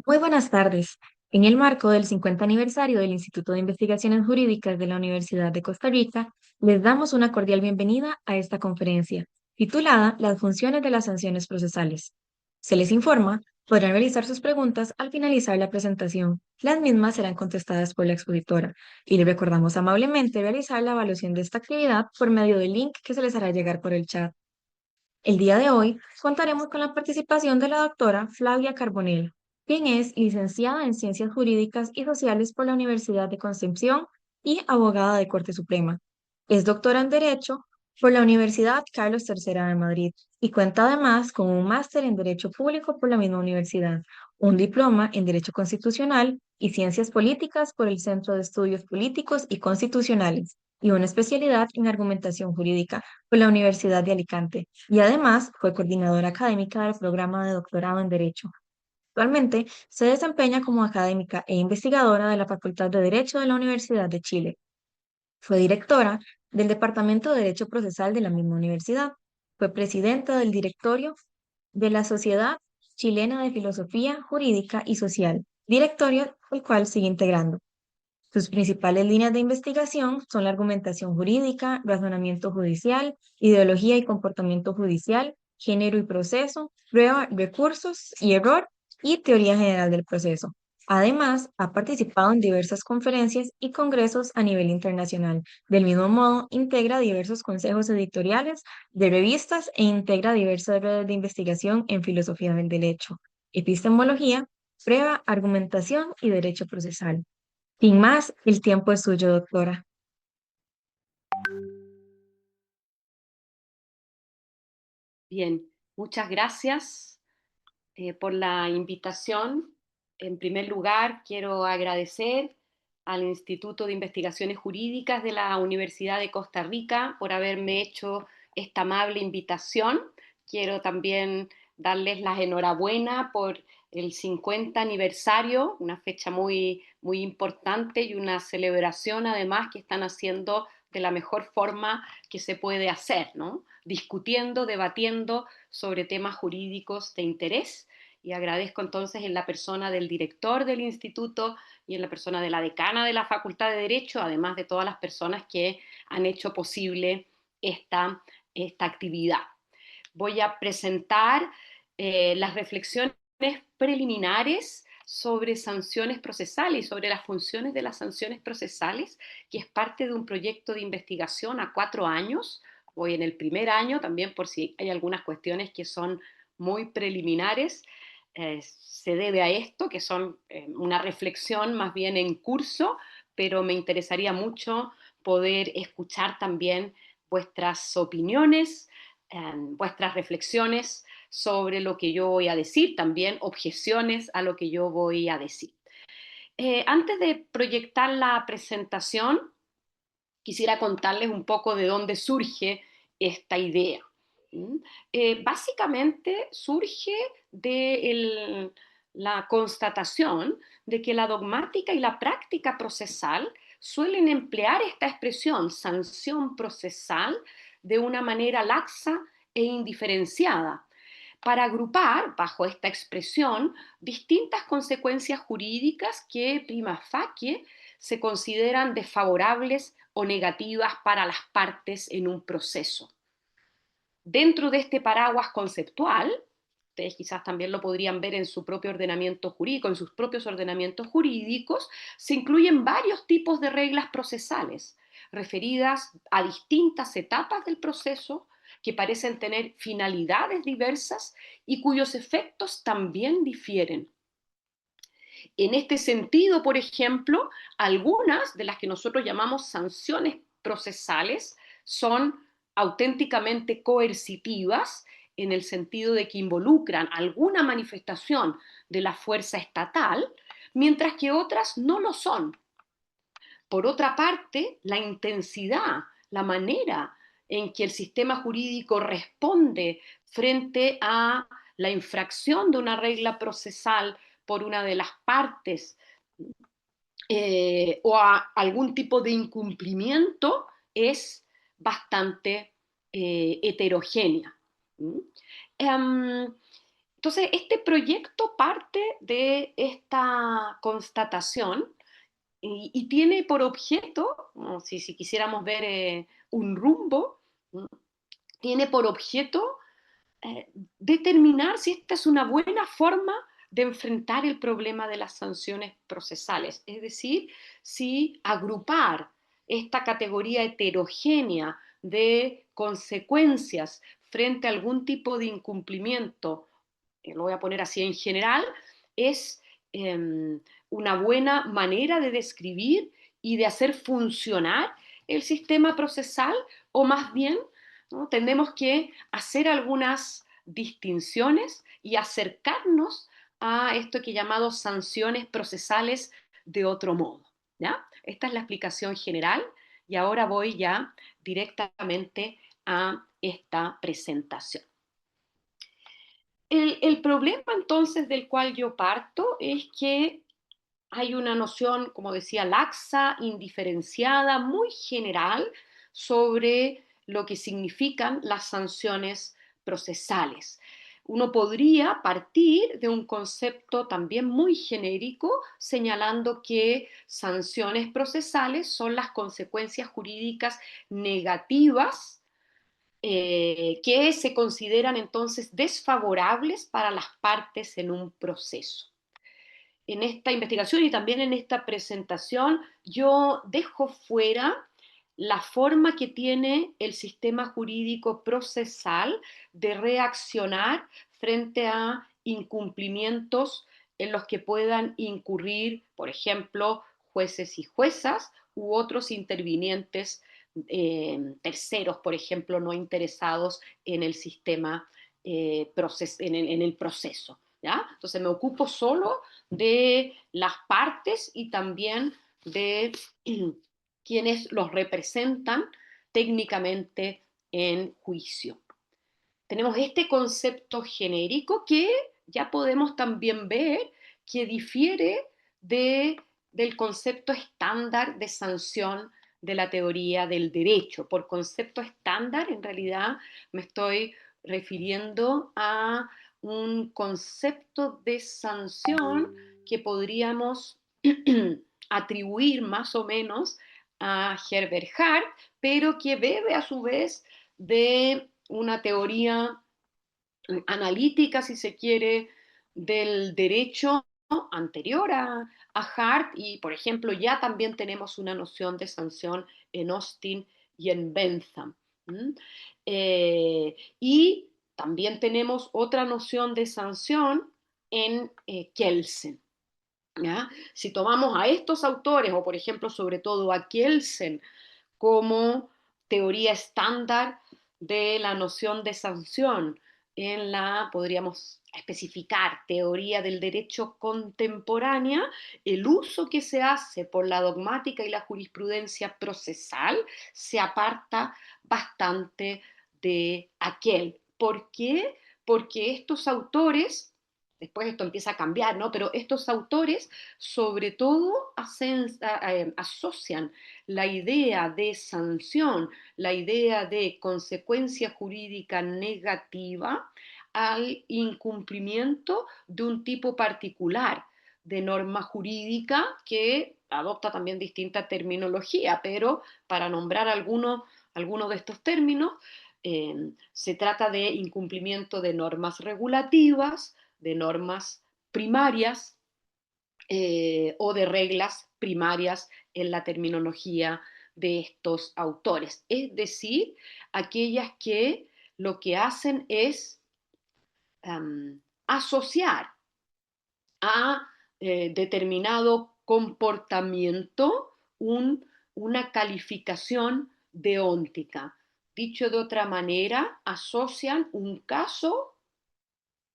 Muy buenas tardes. En el marco del 50 aniversario del Instituto de Investigaciones Jurídicas de la Universidad de Costa Rica, les damos una cordial bienvenida a esta conferencia, titulada Las funciones de las sanciones procesales. Se les informa, podrán realizar sus preguntas al finalizar la presentación. Las mismas serán contestadas por la expositora y les recordamos amablemente realizar la evaluación de esta actividad por medio del link que se les hará llegar por el chat. El día de hoy contaremos con la participación de la doctora Flavia Carbonell, quien es licenciada en Ciencias Jurídicas y Sociales por la Universidad de Concepción y abogada de Corte Suprema. Es doctora en Derecho por la Universidad Carlos III de Madrid y cuenta además con un máster en Derecho Público por la misma universidad, un diploma en Derecho Constitucional y Ciencias Políticas por el Centro de Estudios Políticos y Constitucionales y una especialidad en Argumentación Jurídica por la Universidad de Alicante y además fue coordinadora académica del programa de doctorado en Derecho. Actualmente se desempeña como académica e investigadora de la Facultad de Derecho de la Universidad de Chile. Fue directora del Departamento de Derecho Procesal de la misma universidad. Fue presidenta del directorio de la Sociedad Chilena de Filosofía Jurídica y Social, directorio al cual sigue integrando. Sus principales líneas de investigación son la argumentación jurídica, razonamiento judicial, ideología y comportamiento judicial, género y proceso, prueba, recursos y error y teoría general del proceso. Además, ha participado en diversas conferencias y congresos a nivel internacional. Del mismo modo, integra diversos consejos editoriales de revistas e integra diversas redes de investigación en filosofía del derecho, epistemología, prueba, argumentación y derecho procesal. Sin más, el tiempo es suyo, doctora. Bien, muchas gracias por la invitación. En primer lugar, quiero agradecer al Instituto de Investigaciones Jurídicas de la Universidad de Costa Rica por haberme hecho esta amable invitación. Quiero también darles las enhorabuena por el 50 aniversario, una fecha muy, muy importante y una celebración además que están haciendo de la mejor forma que se puede hacer, ¿no? Discutiendo, debatiendo sobre temas jurídicos de interés, y agradezco entonces en la persona del director del instituto y en la persona de la decana de la Facultad de Derecho, además de todas las personas que han hecho posible esta actividad. Voy a presentar las reflexiones preliminares sobre sanciones procesales y sobre las funciones de las sanciones procesales, que es parte de un proyecto de investigación a 4 años. Voy en el primer año, también por si hay algunas cuestiones que son muy preliminares. Se debe a esto, que son una reflexión más bien en curso, pero me interesaría mucho poder escuchar también vuestras opiniones, vuestras reflexiones sobre lo que yo voy a decir, también objeciones a lo que yo voy a decir. Antes de proyectar la presentación, quisiera contarles un poco de dónde surge esta idea. ¿Mm? Básicamente surge de la constatación de que la dogmática y la práctica procesal suelen emplear esta expresión sanción procesal de una manera laxa e indiferenciada para agrupar bajo esta expresión distintas consecuencias jurídicas que prima facie se consideran desfavorables o negativas para las partes en un proceso. Dentro de este paraguas conceptual, ustedes quizás también lo podrían ver en su propio ordenamiento jurídico, en sus propios ordenamientos jurídicos, se incluyen varios tipos de reglas procesales referidas a distintas etapas del proceso que parecen tener finalidades diversas y cuyos efectos también difieren. En este sentido, por ejemplo, algunas de las que nosotros llamamos sanciones procesales son auténticamente coercitivas en el sentido de que involucran alguna manifestación de la fuerza estatal, mientras que otras no lo son. Por otra parte, la intensidad, la manera en que el sistema jurídico responde frente a la infracción de una regla procesal por una de las partes o a algún tipo de incumplimiento es bastante heterogénea. ¿Mm? Entonces, este proyecto parte de esta constatación y tiene por objeto, ¿no? Si quisiéramos ver un rumbo, ¿no? Tiene por objeto eh, determinar si esta es una buena forma de enfrentar el problema de las sanciones procesales, es decir, si agrupar esta categoría heterogénea de consecuencias frente a algún tipo de incumplimiento, lo voy a poner así en general, es una buena manera de describir y de hacer funcionar el sistema procesal, o más bien, ¿no? Tenemos que hacer algunas distinciones y acercarnos a esto que he llamado sanciones procesales de otro modo. ¿Ya? Esta es la explicación general y ahora voy ya directamente a esta presentación. El problema entonces del cual yo parto es que hay una noción, como decía, laxa, indiferenciada, muy general sobre lo que significan las sanciones procesales. Uno podría partir de un concepto también muy genérico, señalando que sanciones procesales son las consecuencias jurídicas negativas que se consideran entonces desfavorables para las partes en un proceso. En esta investigación y también en esta presentación, yo dejo fuera la forma que tiene el sistema jurídico procesal de reaccionar frente a incumplimientos en los que puedan incurrir, por ejemplo, jueces y juezas u otros intervinientes terceros, por ejemplo, no interesados en el sistema, en el proceso. ¿Ya? Entonces me ocupo solo de las partes y también de quienes los representan técnicamente en juicio. Tenemos este concepto genérico que ya podemos también ver que difiere del concepto estándar de sanción de la teoría del derecho. Por concepto estándar, en realidad me estoy refiriendo a un concepto de sanción que podríamos atribuir más o menos a Herbert Hart, pero que bebe a su vez de una teoría analítica, si se quiere, del derecho anterior a Hart, y por ejemplo ya también tenemos una noción de sanción en Austin y en Bentham. Y también tenemos otra noción de sanción en Kelsen. ¿Ya? Si tomamos a estos autores, o por ejemplo sobre todo a Kelsen, como teoría estándar de la noción de sanción en la, podríamos especificar, teoría del derecho contemporánea, el uso que se hace por la dogmática y la jurisprudencia procesal se aparta bastante de aquel. ¿Por qué? Porque estos autores, después esto empieza a cambiar, ¿no? Pero estos autores sobre todo asocian la idea de sanción, la idea de consecuencia jurídica negativa al incumplimiento de un tipo particular de norma jurídica que adopta también distinta terminología, pero para nombrar alguno de estos términos, se trata de incumplimiento de normas regulativas, de normas primarias o de reglas primarias en la terminología de estos autores. Es decir, aquellas que lo que hacen es asociar a determinado comportamiento una calificación deóntica. Dicho de otra manera, asocian un caso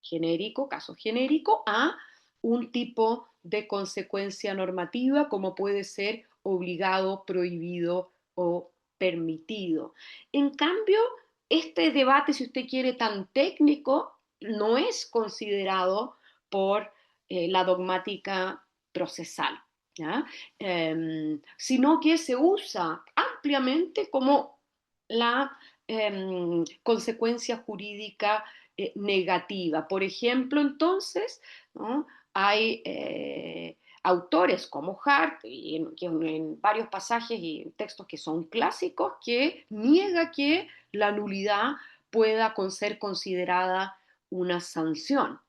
genérico, a un tipo de consecuencia normativa como puede ser obligado, prohibido o permitido. En cambio, este debate, si usted quiere, tan técnico, no es considerado por la dogmática procesal, ¿ya? Sino que se usa ampliamente como la consecuencia jurídica negativa. Por ejemplo, entonces, ¿no? Hay autores como Hart, que en varios pasajes y textos que son clásicos, que niega que la nulidad pueda ser considerada una sanción.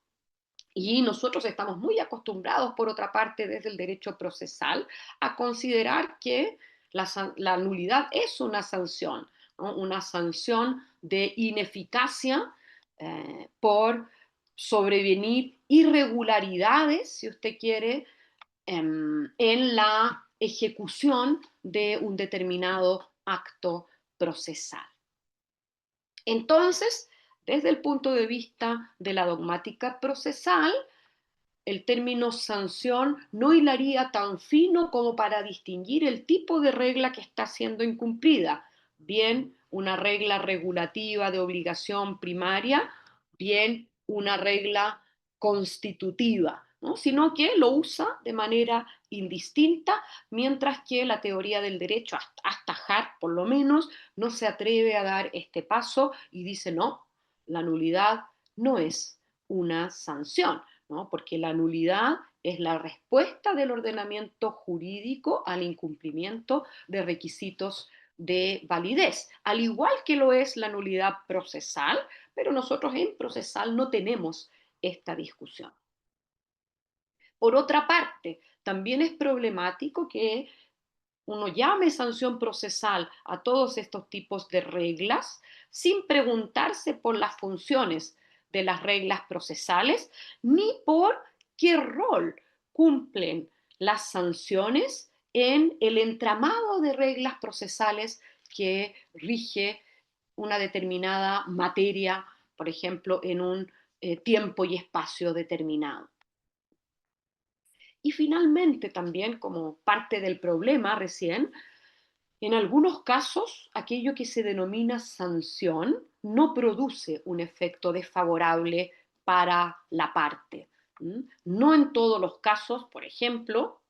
Y nosotros estamos muy acostumbrados, por otra parte, desde el derecho procesal, a considerar que la nulidad es una sanción, ¿no? Una sanción de ineficacia por sobrevenir irregularidades, si usted quiere, en la ejecución de un determinado acto procesal. Entonces, desde el punto de vista de la dogmática procesal, el término sanción no hilaría tan fino como para distinguir el tipo de regla que está siendo incumplida, bien una regla regulativa de obligación primaria, bien una regla constitutiva, ¿no? Sino que lo usa de manera indistinta, mientras que la teoría del derecho, hasta Hart por lo menos, no se atreve a dar este paso y dice no, la nulidad no es una sanción, ¿no? Porque la nulidad es la respuesta del ordenamiento jurídico al incumplimiento de requisitos de validez, al igual que lo es la nulidad procesal, pero nosotros en procesal no tenemos esta discusión. Por otra parte, también es problemático que uno llame sanción procesal a todos estos tipos de reglas sin preguntarse por las funciones de las reglas procesales ni por qué rol cumplen las sanciones en el entramado de reglas procesales que rige una determinada materia, por ejemplo, en un tiempo y espacio determinado. Y finalmente también, como parte del problema recién, en algunos casos, aquello que se denomina sanción no produce un efecto desfavorable para la parte. No en todos los casos, por ejemplo,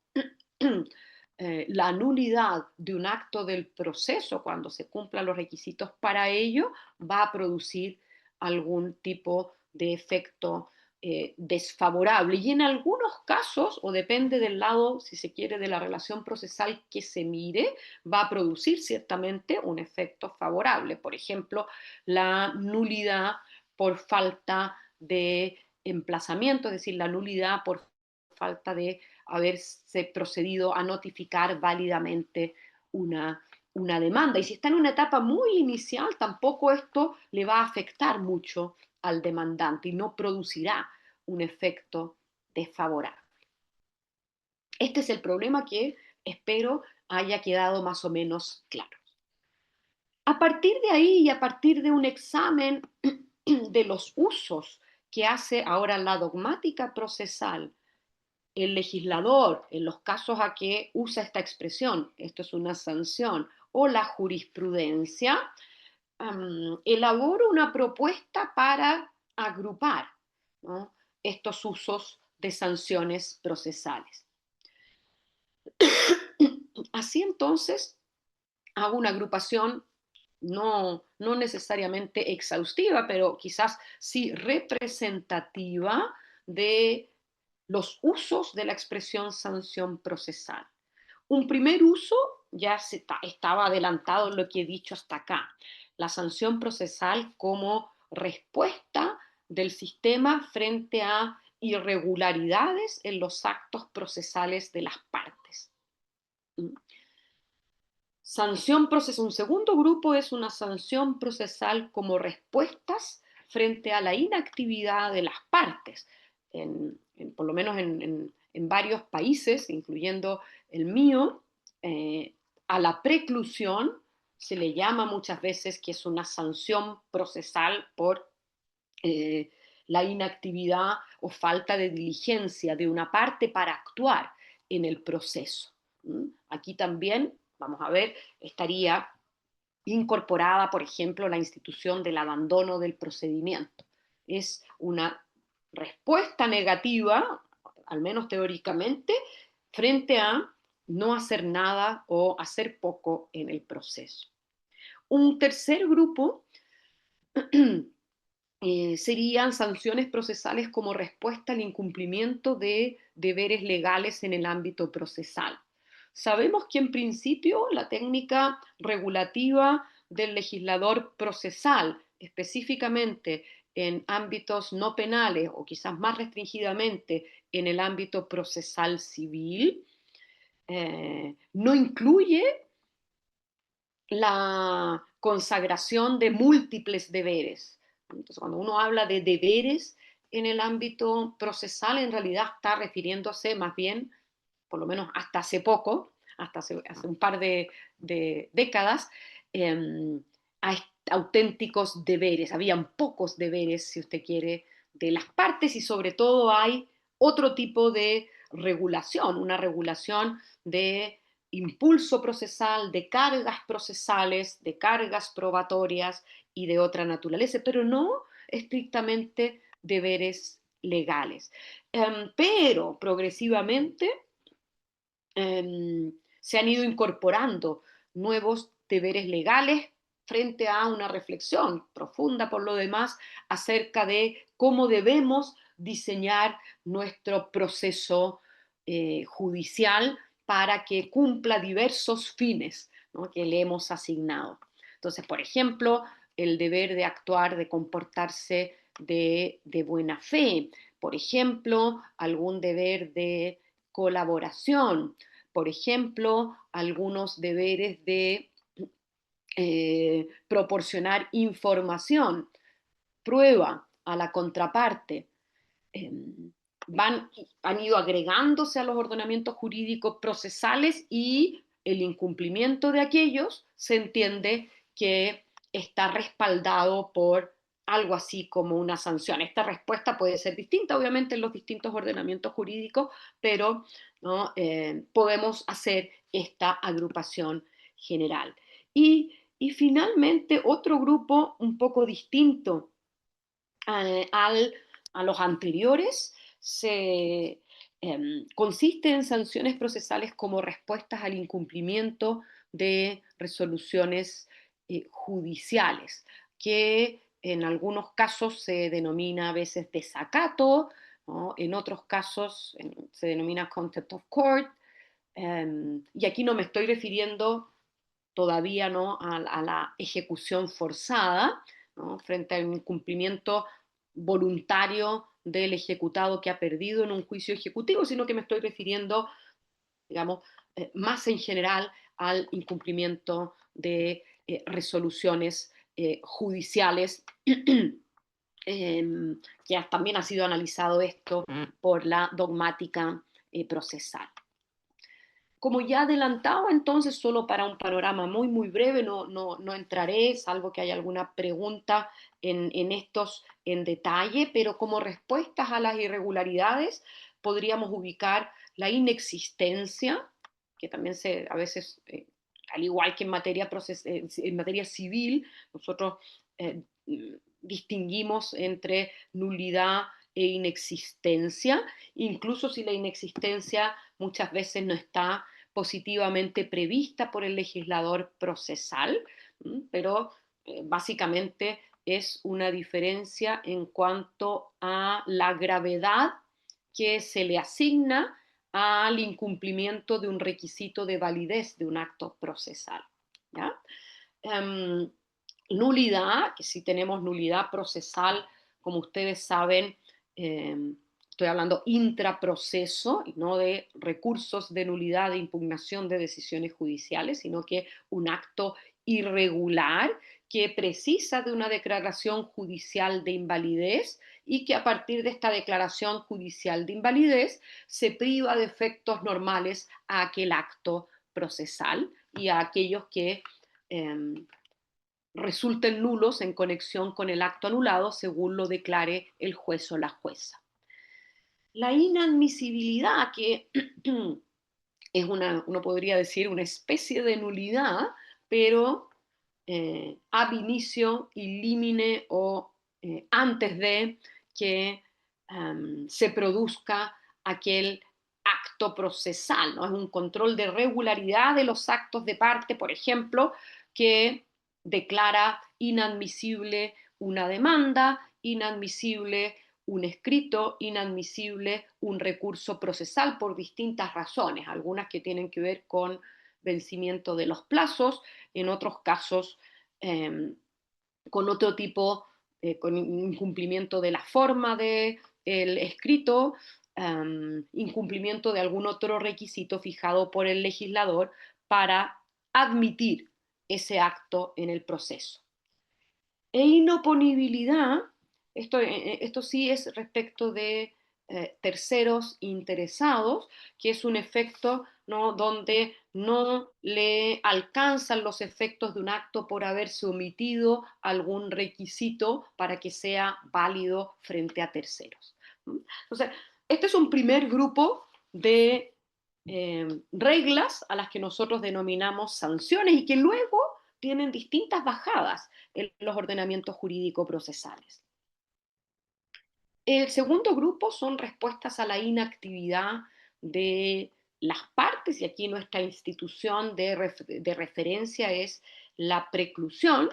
la nulidad de un acto del proceso, cuando se cumplan los requisitos para ello, va a producir algún tipo de efecto desfavorable. Y en algunos casos, o depende del lado, si se quiere, de la relación procesal que se mire, va a producir ciertamente un efecto favorable. Por ejemplo, la nulidad por falta de emplazamiento, es decir, la nulidad por falta de haberse procedido a notificar válidamente una demanda. Y si está en una etapa muy inicial, tampoco esto le va a afectar mucho al demandante y no producirá un efecto desfavorable. Este es el problema que espero haya quedado más o menos claro. A partir de ahí y a partir de un examen de los usos que hace ahora la dogmática procesal, el legislador, en los casos a que usa esta expresión, esto es una sanción, o la jurisprudencia, elabora una propuesta para agrupar, ¿no?, estos usos de sanciones procesales. Así entonces, hago una agrupación no necesariamente exhaustiva, pero quizás sí representativa de los usos de la expresión sanción procesal. Un primer uso ya estaba adelantado en lo que he dicho hasta acá, la sanción procesal como respuesta del sistema frente a irregularidades en los actos procesales de las partes. Sanción procesal. Un segundo grupo es una sanción procesal como respuestas frente a la inactividad de las partes. Por lo menos en varios países, incluyendo el mío, a la preclusión se le llama muchas veces que es una sanción procesal por la inactividad o falta de diligencia de una parte para actuar en el proceso. Aquí también, vamos a ver, estaría incorporada, por ejemplo, la institución del abandono del procedimiento. Es una respuesta negativa, al menos teóricamente, frente a no hacer nada o hacer poco en el proceso. Un tercer grupo serían sanciones procesales como respuesta al incumplimiento de deberes legales en el ámbito procesal. Sabemos que en principio la técnica regulativa del legislador procesal, específicamente en ámbitos no penales o quizás más restringidamente en el ámbito procesal civil, no incluye la consagración de múltiples deberes. Entonces, cuando uno habla de deberes en el ámbito procesal, en realidad está refiriéndose más bien, por lo menos hasta hace poco, hasta hace un par de décadas, eh, a auténticos deberes. Habían pocos deberes, si usted quiere, de las partes y sobre todo hay otro tipo de regulación, una regulación de impulso procesal, de cargas procesales, de cargas probatorias y de otra naturaleza, pero no estrictamente deberes legales. Pero progresivamente se han ido incorporando nuevos deberes legales frente a una reflexión profunda, por lo demás, acerca de cómo debemos diseñar nuestro proceso judicial para que cumpla diversos fines, ¿no?, que le hemos asignado. Entonces, por ejemplo, el deber de actuar, de comportarse de buena fe, por ejemplo, algún deber de colaboración, por ejemplo, algunos deberes de proporcionar información, prueba a la contraparte, eh, han ido agregándose a los ordenamientos jurídicos procesales y el incumplimiento de aquellos se entiende que está respaldado por algo así como una sanción. Esta respuesta puede ser distinta, obviamente, en los distintos ordenamientos jurídicos, pero ¿no? Podemos hacer esta agrupación general. Y finalmente, otro grupo un poco distinto al a los anteriores consiste en sanciones procesales como respuestas al incumplimiento de resoluciones judiciales, que en algunos casos se denomina a veces desacato, ¿no? En otros casos se denomina contempt of court, y aquí no me estoy refiriendo todavía no a la ejecución forzada, ¿no?, frente al incumplimiento voluntario del ejecutado que ha perdido en un juicio ejecutivo, sino que me estoy refiriendo, digamos, más en general al incumplimiento de resoluciones judiciales, que también ha sido analizado esto por la dogmática procesal. Como ya adelantaba, entonces, solo para un panorama muy, muy breve, no entraré, salvo que haya alguna pregunta en estos en detalle, pero como respuestas a las irregularidades podríamos ubicar la inexistencia, que también a veces, al igual que en materia civil, nosotros distinguimos entre nulidad e inexistencia, incluso si la inexistencia muchas veces no está positivamente prevista por el legislador procesal, pero básicamente es una diferencia en cuanto a la gravedad que se le asigna al incumplimiento de un requisito de validez de un acto procesal. ¿Ya? Um, Nulidad, que si tenemos nulidad procesal, como ustedes saben, estoy hablando intraproceso y no de recursos de nulidad de impugnación de decisiones judiciales, sino que un acto irregular que precisa de una declaración judicial de invalidez y que a partir de esta declaración judicial de invalidez se priva de efectos normales a aquel acto procesal y a aquellos que eh, resulten nulos en conexión con el acto anulado según lo declare el juez o la jueza. La inadmisibilidad, que es uno podría decir una especie de nulidad, pero ab inicio, illimine o antes de que se produzca aquel acto procesal, ¿no? Es un control de regularidad de los actos de parte, por ejemplo, que declara inadmisible una demanda inadmisible un escrito, inadmisible un recurso procesal por distintas razones, algunas que tienen que ver con vencimiento de los plazos, en otros casos eh, con otro tipo, con incumplimiento de la forma del escrito, incumplimiento de algún otro requisito fijado por el legislador para admitir ese acto en el proceso. E inoponibilidad, esto sí es respecto de terceros interesados, que es un efecto, ¿no?, donde no le alcanzan los efectos de un acto por haberse omitido algún requisito para que sea válido frente a terceros. Entonces, este es un primer grupo de reglas a las que nosotros denominamos sanciones y que luego tienen distintas bajadas en los ordenamientos jurídico-procesales. El segundo grupo son respuestas a la inactividad de las partes, y aquí nuestra institución de referencia es la preclusión,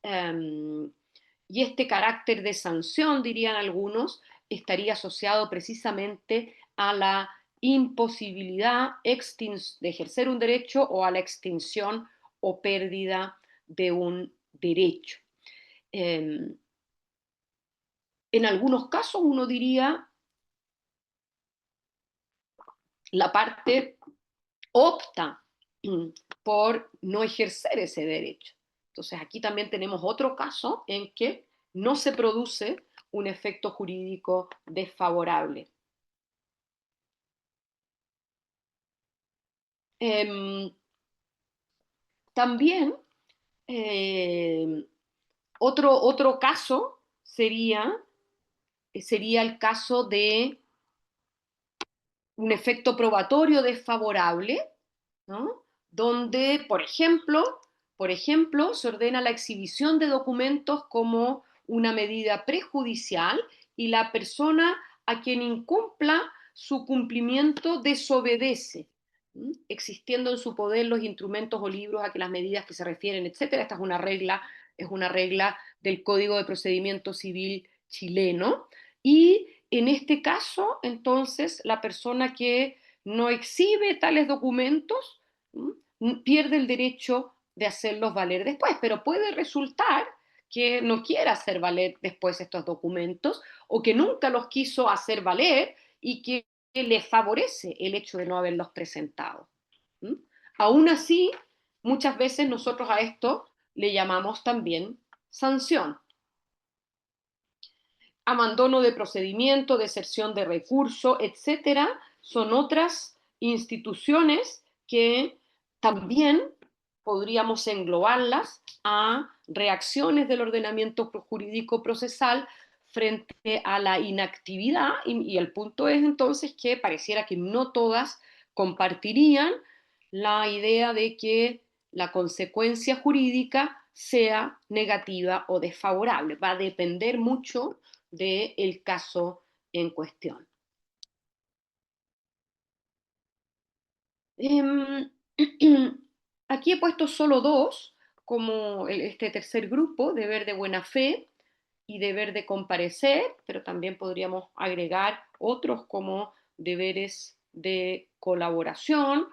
y este carácter de sanción, dirían algunos, estaría asociado precisamente a la imposibilidad de ejercer un derecho o a la extinción o pérdida de un derecho. En algunos casos uno diría la parte opta por no ejercer ese derecho. Entonces aquí también tenemos otro caso en que no se produce un efecto jurídico desfavorable. Eh, También eh, otro caso sería el caso de un efecto probatorio desfavorable, ¿no?, donde, por ejemplo, se ordena la exhibición de documentos como una medida prejudicial y la persona a quien incumpla su cumplimiento desobedece, existiendo en su poder los instrumentos o libros a que las medidas que se refieren, etcétera. Esta es una regla del Código de Procedimiento Civil chileno, y en este caso, entonces, la persona que no exhibe tales documentos pierde el derecho de hacerlos valer después, pero puede resultar que no quiera hacer valer después estos documentos o que nunca los quiso hacer valer y que le favorece el hecho de no haberlos presentado. ¿Mm? Aún así, muchas veces nosotros a esto le llamamos también sanción. Abandono de procedimiento, deserción de recurso, etcétera, son otras instituciones que también podríamos englobarlas a reacciones del ordenamiento jurídico procesal frente a la inactividad, y el punto es entonces que pareciera que no todas compartirían la idea de que la consecuencia jurídica sea negativa o desfavorable. Va a depender mucho del caso en cuestión. Aquí he puesto solo dos, como este tercer grupo, deber de buena fe y deber de comparecer, pero también podríamos agregar otros como deberes de colaboración,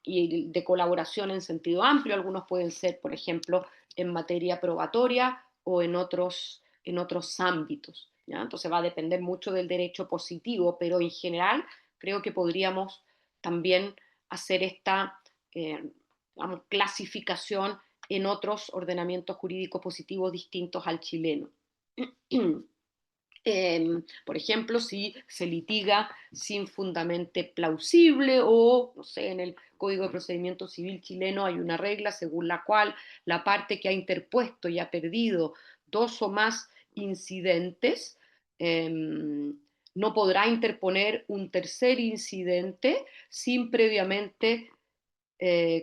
y de colaboración en sentido amplio. Algunos pueden ser, por ejemplo, en materia probatoria o en otros ámbitos, ¿ya? Entonces va a depender mucho del derecho positivo, pero en general creo que podríamos también hacer esta vamos, clasificación en otros ordenamientos jurídicos positivos distintos al chileno. Por ejemplo, si se litiga sin fundamento plausible o, no sé, en el Código de Procedimiento Civil chileno hay una regla según la cual la parte que ha interpuesto y ha perdido dos o más incidentes no podrá interponer un tercer incidente sin previamente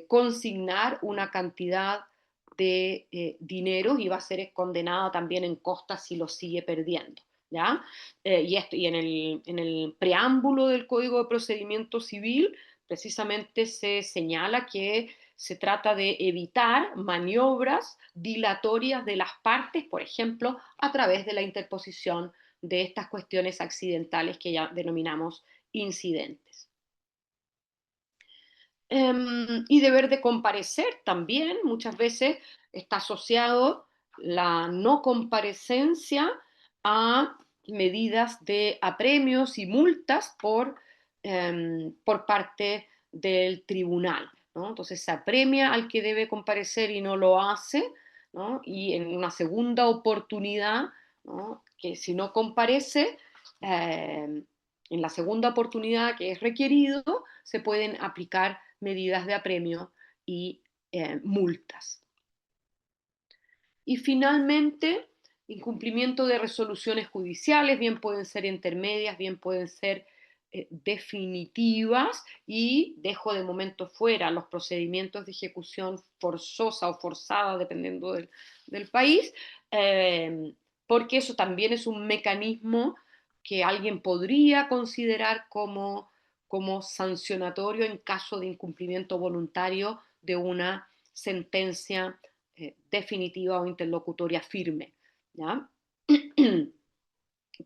consignar una cantidad de dinero, y va a ser condenada también en costas si lo sigue perdiendo. ¿Ya? Y en el preámbulo del Código de Procedimiento Civil precisamente se señala que se trata de evitar maniobras dilatorias de las partes, por ejemplo, a través de la interposición de estas cuestiones accidentales que ya denominamos incidentes. Y deber de comparecer también muchas veces está asociado la no comparecencia a medidas de apremios y multas por parte del tribunal, ¿no? Entonces se apremia al que debe comparecer y no lo hace, ¿no? Y en una segunda oportunidad, ¿no? Que si no comparece, eh, en la segunda oportunidad que es requerido, se pueden aplicar medidas de apremio y multas. Y finalmente, incumplimiento de resoluciones judiciales, bien pueden ser intermedias, bien pueden ser definitivas, y dejo de momento fuera los procedimientos de ejecución forzosa o forzada, dependiendo del país, porque eso también es un mecanismo que alguien podría considerar como sancionatorio en caso de incumplimiento voluntario de una sentencia definitiva o interlocutoria firme, ¿ya?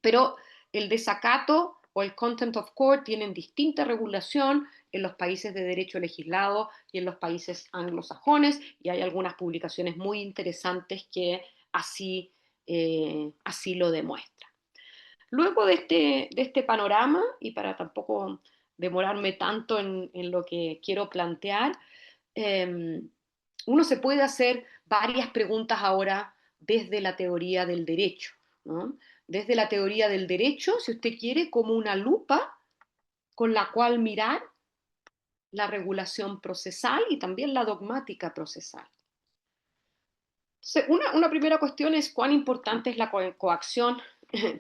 Pero el desacato o el contempt of court tienen distinta regulación en los países de derecho legislado y en los países anglosajones, y hay algunas publicaciones muy interesantes que así lo demuestran. Luego de este panorama, y para tampoco demorarme tanto en lo que quiero plantear, eh, uno se puede hacer varias preguntas ahora desde la teoría del derecho, ¿no? Desde la teoría del derecho, si usted quiere, como una lupa con la cual mirar la regulación procesal y también la dogmática procesal. Una primera cuestión es cuán importante es la coacción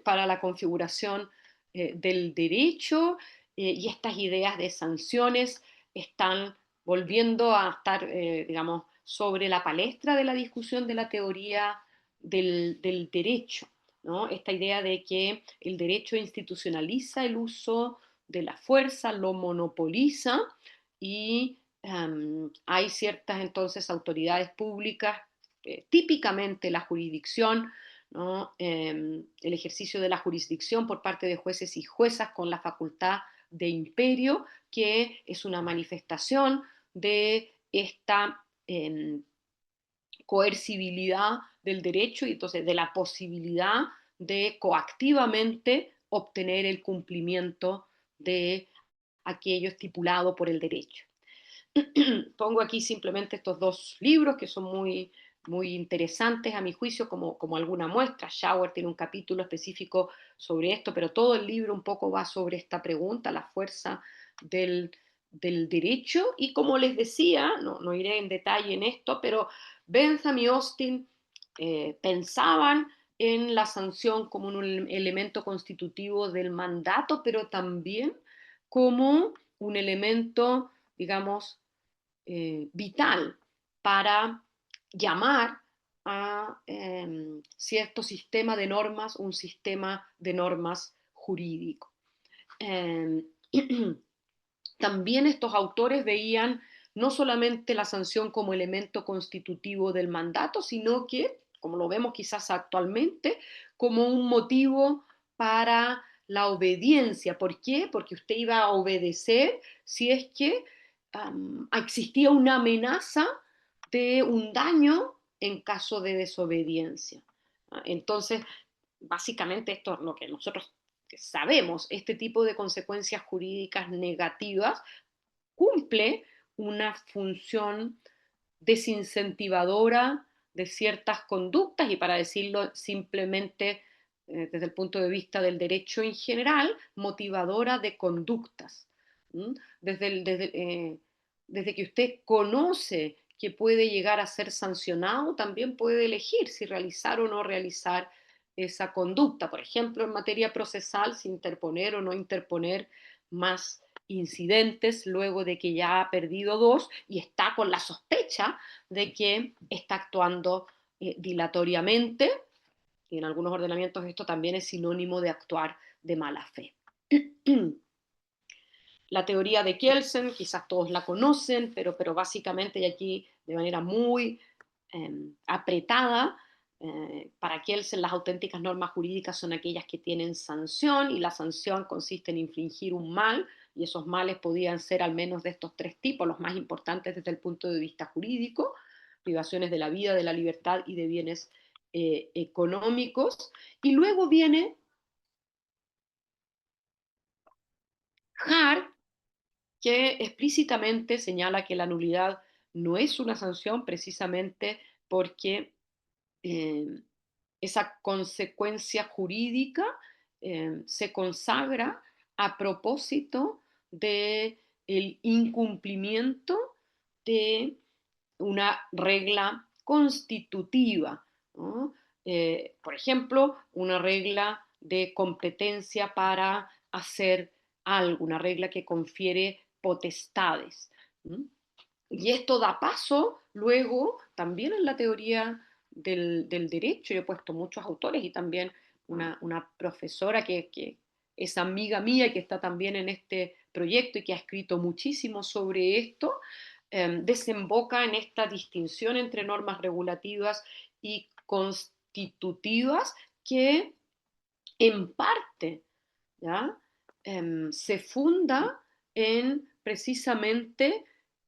para la configuración del derecho, y estas ideas de sanciones están volviendo a estar, digamos, sobre la palestra de la discusión de la teoría del derecho, ¿no? Esta idea de que el derecho institucionaliza el uso de la fuerza, lo monopoliza, y hay ciertas entonces autoridades públicas, típicamente la jurisdicción, ¿no? El ejercicio de la jurisdicción por parte de jueces y juezas con la facultad de imperio, que es una manifestación de esta coercibilidad del derecho, y entonces de la posibilidad de coactivamente obtener el cumplimiento de aquello estipulado por el derecho. Pongo aquí simplemente estos dos libros que son muy interesantes a mi juicio como alguna muestra. Schauer tiene un capítulo específico sobre esto, pero todo el libro un poco va sobre esta pregunta, la fuerza del derecho. Y como les decía, no iré en detalle en esto, pero Bentham y Austin pensaban en la sanción como un elemento constitutivo del mandato, pero también como un elemento, digamos, vital para llamar a cierto sistema de normas, un sistema de normas jurídico. Eh, También estos autores veían no solamente la sanción como elemento constitutivo del mandato, sino que, como lo vemos quizás actualmente, como un motivo para la obediencia. ¿Por qué? Porque usted iba a obedecer si es que existía una amenaza de un daño en caso de desobediencia. Entonces, básicamente esto es lo que nosotros sabemos, este tipo de consecuencias jurídicas negativas cumple una función desincentivadora de ciertas conductas, y para decirlo simplemente desde el punto de vista del derecho en general, motivadora de conductas. ¿Mm? Desde que usted conoce que puede llegar a ser sancionado, también puede elegir si realizar o no realizar esa conducta. Por ejemplo, en materia procesal, si interponer o no interponer más incidentes luego de que ya ha perdido dos y está con la sospecha de que está actuando dilatoriamente, y en algunos ordenamientos esto también es sinónimo de actuar de mala fe. la teoría de Kelsen, quizás todos la conocen, pero básicamente, y aquí de manera muy apretada, para Kelsen las auténticas normas jurídicas son aquellas que tienen sanción, y la sanción consiste en infligir un mal, y esos males podían ser al menos de estos tres tipos, los más importantes desde el punto de vista jurídico: privaciones de la vida, de la libertad y de bienes económicos. Y luego viene Hart, que explícitamente señala que la nulidad no es una sanción, precisamente porque eh, esa consecuencia jurídica se consagra a propósito del incumplimiento de una regla constitutiva, ¿no? Por ejemplo, una regla de competencia para hacer algo, una regla que confiere potestades. ¿Mm? Y esto da paso luego también en la teoría del derecho. Yo he puesto muchos autores, y también una profesora que es amiga mía y que está también en este proyecto y que ha escrito muchísimo sobre esto, desemboca en esta distinción entre normas regulativas y constitutivas, que en parte, ¿ya? Se funda en precisamente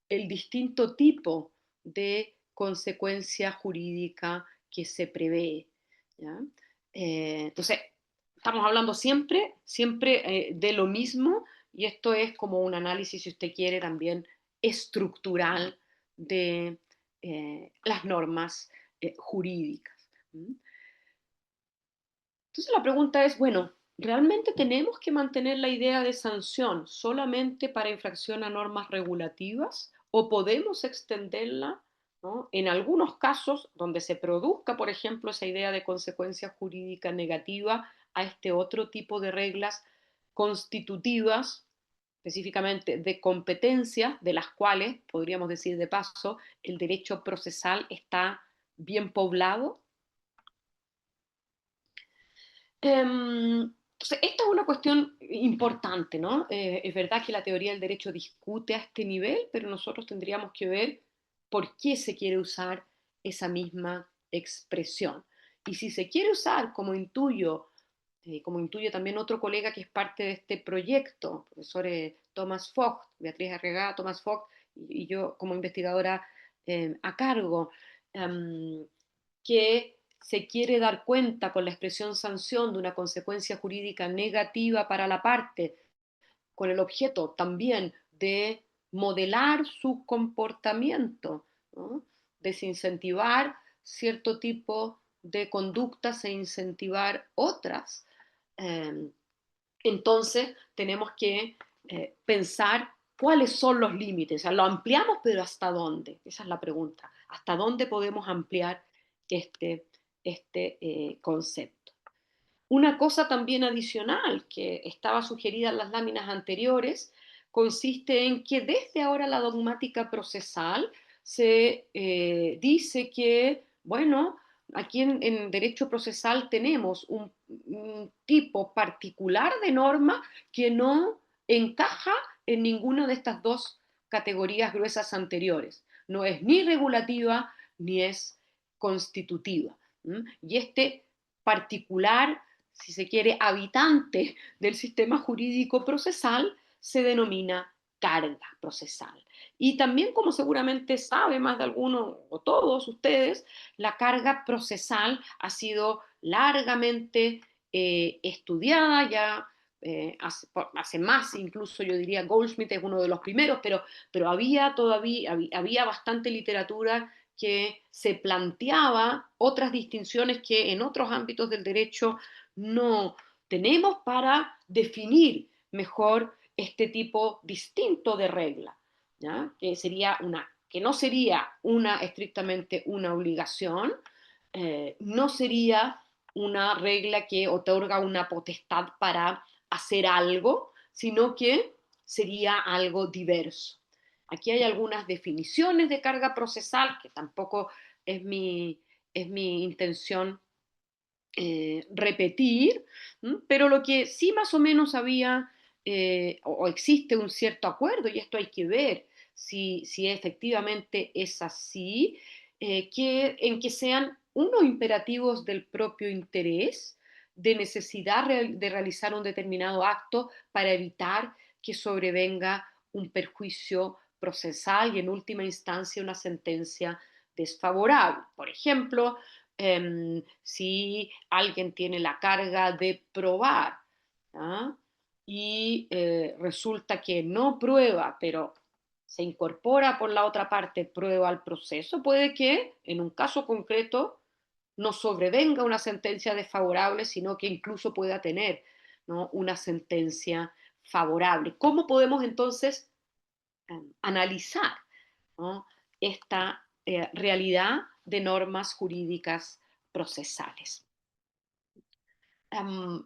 el distinto tipo de consecuencia jurídica que se prevé, ¿ya? Entonces, estamos hablando siempre de lo mismo, y esto es como un análisis, si usted quiere, también estructural de las normas jurídicas. ¿Mm? Entonces la pregunta es, bueno, ¿realmente tenemos que mantener la idea de sanción solamente para infracción a normas regulativas, o podemos extenderla, ¿no?, en algunos casos donde se produzca, por ejemplo, esa idea de consecuencia jurídica negativa, a este otro tipo de reglas constitutivas, específicamente de competencias, de las cuales, podríamos decir de paso, el derecho procesal está bien poblado? Entonces, esta es una cuestión importante, ¿no? Es verdad que la teoría del derecho discute a este nivel, pero nosotros tendríamos que ver por qué se quiere usar esa misma expresión. Y si se quiere usar, como intuye también otro colega que es parte de este proyecto, profesor Thomas Vogt, Beatriz Arregada, Thomas Vogt, y yo como investigadora a cargo, um, que se quiere dar cuenta con la expresión sanción de una consecuencia jurídica negativa para la parte, con el objeto también de modelar su comportamiento, ¿no?, desincentivar cierto tipo de conductas e incentivar otras. Eh, entonces tenemos que pensar cuáles son los límites. O sea, lo ampliamos, pero ¿hasta dónde? Esa es la pregunta. ¿Hasta dónde podemos ampliar este, este concepto? Una cosa también adicional que estaba sugerida en las láminas anteriores consiste en que desde ahora la dogmática procesal se dice que, bueno, aquí en derecho procesal tenemos un tipo particular de norma que no encaja en ninguna de estas dos categorías gruesas anteriores. No es ni regulativa ni es constitutiva. ¿Mm? Y este particular, si se quiere, habitante del sistema jurídico procesal, se denomina carga procesal. Y también, como seguramente sabe más de alguno o todos ustedes, la carga procesal ha sido largamente estudiada ya hace más, incluso yo diría Goldsmith es uno de los primeros, pero había todavía había bastante literatura que se planteaba otras distinciones que en otros ámbitos del derecho no tenemos para definir mejor este tipo distinto de regla, ¿ya? Que no sería estrictamente una obligación, no sería una regla que otorga una potestad para hacer algo, sino que sería algo diverso. Aquí hay algunas definiciones de carga procesal, que tampoco es es mi intención repetir, pero lo que sí más o menos había o existe un cierto acuerdo, y esto hay que ver si efectivamente es así, en que sean unos imperativos del propio interés, de necesidad de realizar un determinado acto para evitar que sobrevenga un perjuicio procesal y en última instancia una sentencia desfavorable. Por ejemplo, si alguien tiene la carga de probar, ¿ah? Y resulta que no prueba, pero se incorpora por la otra parte prueba al proceso, puede que en un caso concreto no sobrevenga una sentencia desfavorable, sino que incluso pueda tener, ¿no?, una sentencia favorable. ¿Cómo podemos entonces analizar, ¿no?, esta realidad de normas jurídicas procesales?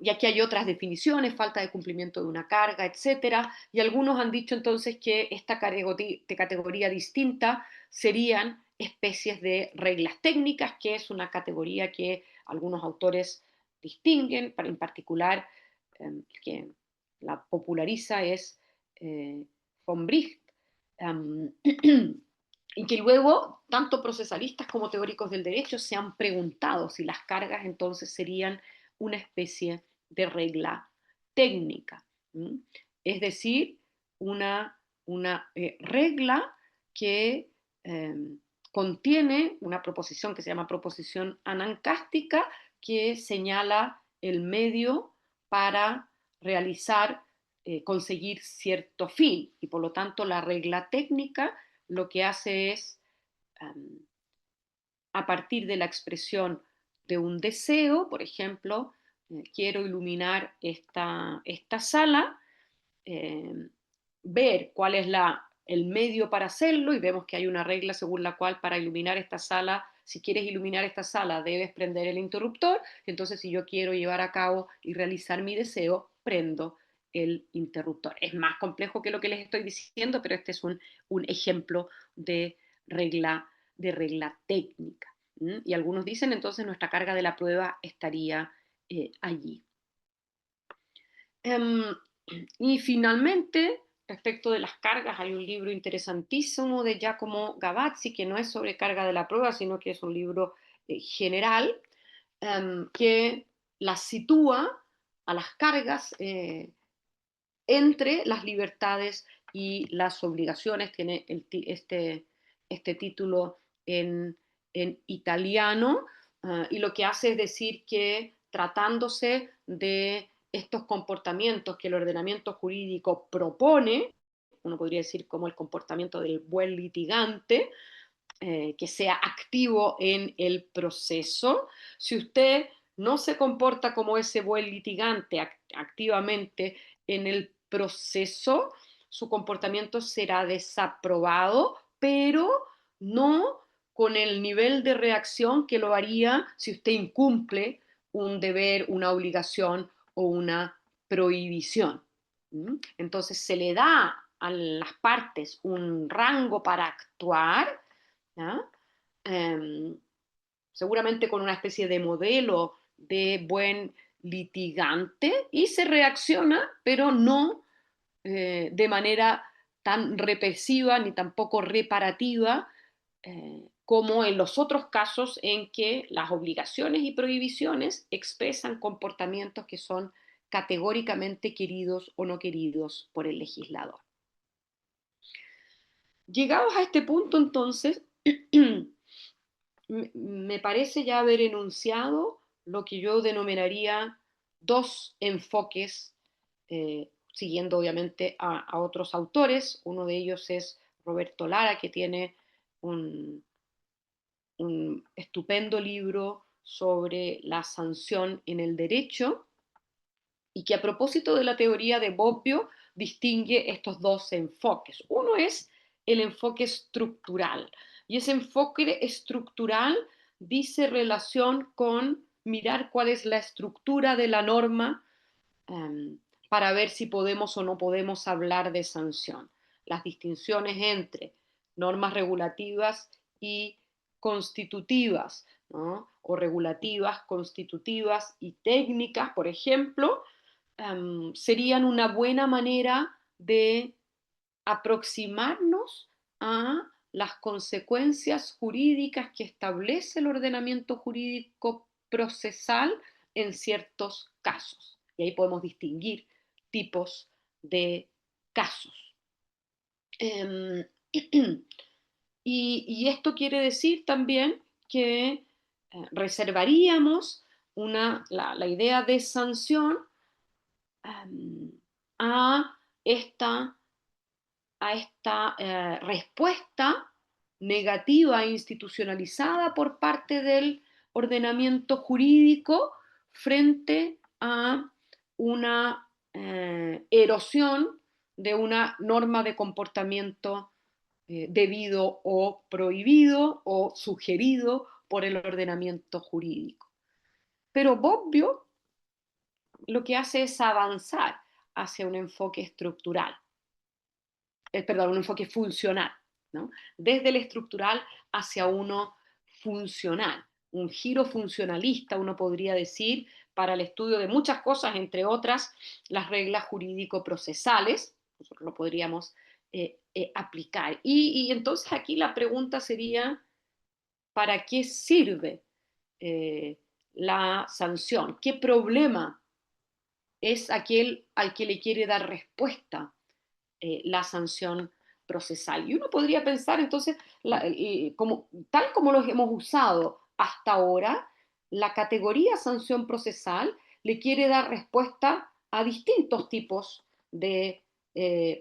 Y aquí hay otras definiciones, falta de cumplimiento de una carga, etcétera, y algunos han dicho entonces que esta categoría distinta serían especies de reglas técnicas, que es una categoría que algunos autores distinguen, en particular que la populariza es von Bricht, y que luego tanto procesalistas como teóricos del derecho se han preguntado si las cargas entonces serían una especie de regla técnica. ¿M? Es decir, una regla que eh, contiene una proposición que se llama proposición anancástica, que señala el medio para realizar, conseguir cierto fin, y por lo tanto la regla técnica lo que hace es, um, a partir de la expresión de un deseo, por ejemplo, quiero iluminar esta sala, eh, ver cuál es el medio para hacerlo, y vemos que hay una regla según la cual para iluminar esta sala, si quieres iluminar esta sala, debes prender el interruptor. Entonces, si yo quiero llevar a cabo y realizar mi deseo, prendo el interruptor. Es más complejo que lo que les estoy diciendo, pero este es un ejemplo de regla, de regla técnica. Y algunos dicen entonces nuestra carga de la prueba estaría allí. Um, y finalmente, respecto de las cargas, hay un libro interesantísimo de Giacomo Gavazzi, que no es sobre carga de la prueba, sino que es un libro general, que las sitúa a las cargas entre las libertades y las obligaciones. Tiene este título en italiano, y lo que hace es decir que tratándose de estos comportamientos que el ordenamiento jurídico propone, uno podría decir como el comportamiento del buen litigante, que sea activo en el proceso. Si usted no se comporta como ese buen litigante activamente en el proceso, su comportamiento será desaprobado, pero no con el nivel de reacción que lo haría si usted incumple un deber, una obligación o una prohibición. Entonces se le da a las partes un rango para actuar, ¿ya? Eh, Seguramente con una especie de modelo de buen litigante, y se reacciona, pero no de manera tan represiva ni tampoco reparativa como en los otros casos en que las obligaciones y prohibiciones expresan comportamientos que son categóricamente queridos o no queridos por el legislador. Llegados a este punto, entonces, me parece ya haber enunciado lo que yo denominaría dos enfoques, siguiendo obviamente a otros autores. Uno de ellos es Roberto Lara, que tiene un, un estupendo libro sobre la sanción en el derecho, y que a propósito de la teoría de Bobbio distingue estos dos enfoques. Uno es el enfoque estructural, y ese enfoque estructural dice relación con mirar cuál es la estructura de la norma, para ver si podemos o no podemos hablar de sanción. Las distinciones entre normas regulativas y constitutivas, ¿no?, o regulativas, constitutivas y técnicas, por ejemplo, serían una buena manera de aproximarnos a las consecuencias jurídicas que establece el ordenamiento jurídico procesal en ciertos casos. Y ahí podemos distinguir tipos de casos. Em, y esto quiere decir también que reservaríamos la idea de sanción um, a esta respuesta negativa e institucionalizada por parte del ordenamiento jurídico frente a una erosión de una norma de comportamiento debido o prohibido o sugerido por el ordenamiento jurídico. Pero Bobbio lo que hace es avanzar hacia un enfoque estructural, perdón, un enfoque funcional, ¿no? Desde el estructural hacia uno funcional, un giro funcionalista, uno podría decir, para el estudio de muchas cosas, entre otras las reglas jurídico-procesales, nosotros lo podríamos aplicar. Y entonces aquí la pregunta sería, ¿para qué sirve la sanción? ¿Qué problema es aquel al que le quiere dar respuesta la sanción procesal? Y uno podría pensar entonces, tal como los hemos usado hasta ahora, la categoría sanción procesal le quiere dar respuesta a distintos tipos de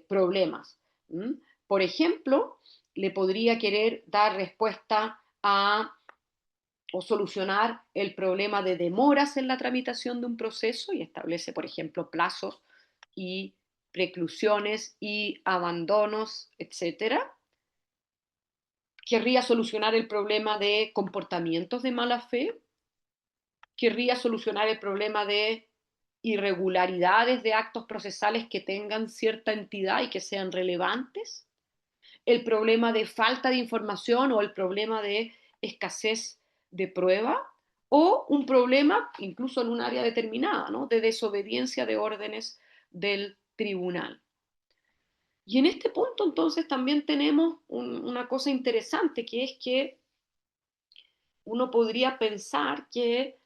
problemas. ¿Mm? Por ejemplo, le podría querer dar respuesta a o solucionar el problema de demoras en la tramitación de un proceso y establece, por ejemplo, plazos y preclusiones y abandonos, etcétera. Querría solucionar el problema de comportamientos de mala fe. Querría solucionar el problema de irregularidades de actos procesales que tengan cierta entidad y que sean relevantes. El problema de falta de información o el problema de escasez de prueba, o un problema, incluso en un área determinada, ¿no?, de desobediencia de órdenes del tribunal. Y en este punto entonces también tenemos una cosa interesante, que es que uno podría pensar que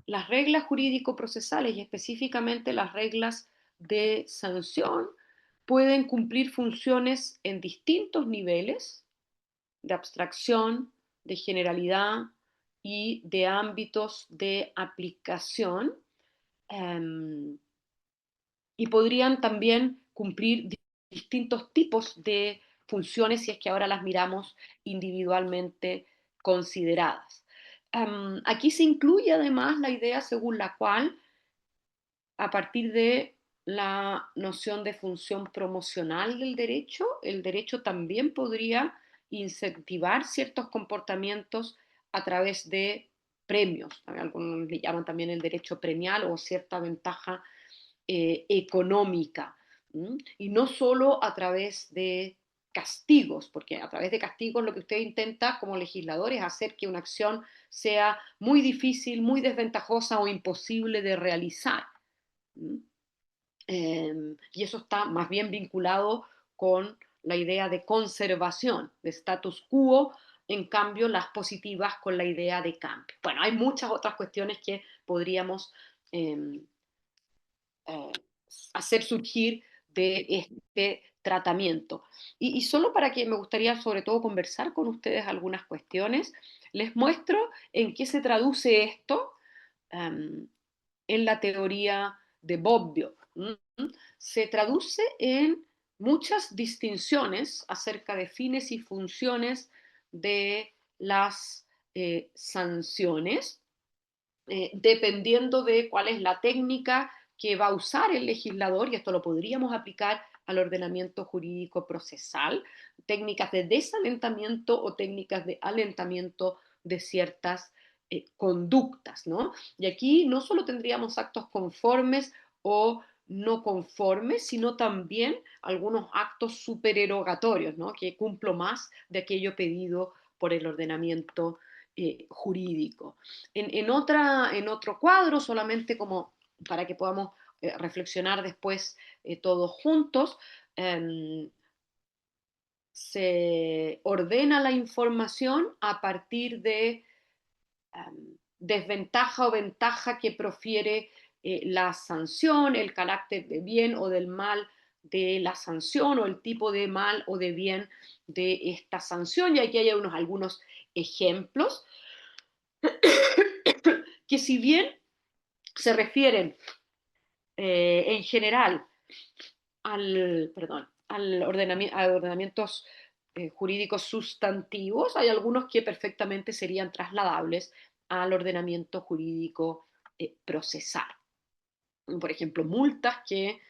las reglas jurídico-procesales y específicamente las reglas de sanción pueden cumplir funciones en distintos niveles de abstracción, de generalidad y de ámbitos de aplicación, um, y podrían también cumplir distintos tipos de funciones si es que ahora las miramos individualmente consideradas. Aquí se incluye además la idea según la cual, a partir de la noción de función promocional del derecho, el derecho también podría incentivar ciertos comportamientos a través de premios. Algunos le llaman también el derecho premial o cierta ventaja económica. Y no solo a través de castigos, porque a través de castigos lo que usted intenta como legislador es hacer que una acción sea muy difícil, muy desventajosa o imposible de realizar. Y eso está más bien vinculado con la idea de conservación, de status quo, en cambio las positivas con la idea de cambio. Bueno, hay muchas otras cuestiones que podríamos eh, eh, hacer surgir de este tratamiento. Y solo para que me gustaría sobre todo conversar con ustedes algunas cuestiones, les muestro en qué se traduce esto um, en la teoría de Bobbio. Se traduce en muchas distinciones acerca de fines y funciones de las sanciones, dependiendo de cuál es la técnica que va a usar el legislador, y esto lo podríamos aplicar al ordenamiento jurídico procesal, técnicas de desalentamiento o técnicas de alentamiento de ciertas conductas, ¿no? Y aquí no solo tendríamos actos conformes o no conformes, sino también algunos actos supererogatorios, ¿no?, que cumplo más de aquello pedido por el ordenamiento jurídico. En otro cuadro, solamente como para que podamos reflexionar después todos juntos. em, Se ordena la información a partir de desventaja o ventaja que profiere la sanción, el carácter de bien o del mal de la sanción o el tipo de mal o de bien de esta sanción. Y aquí hay algunos ejemplos que si bien se refieren en general a ordenamientos jurídicos sustantivos, hay algunos que perfectamente serían trasladables al ordenamiento jurídico procesal. Por ejemplo, multas que,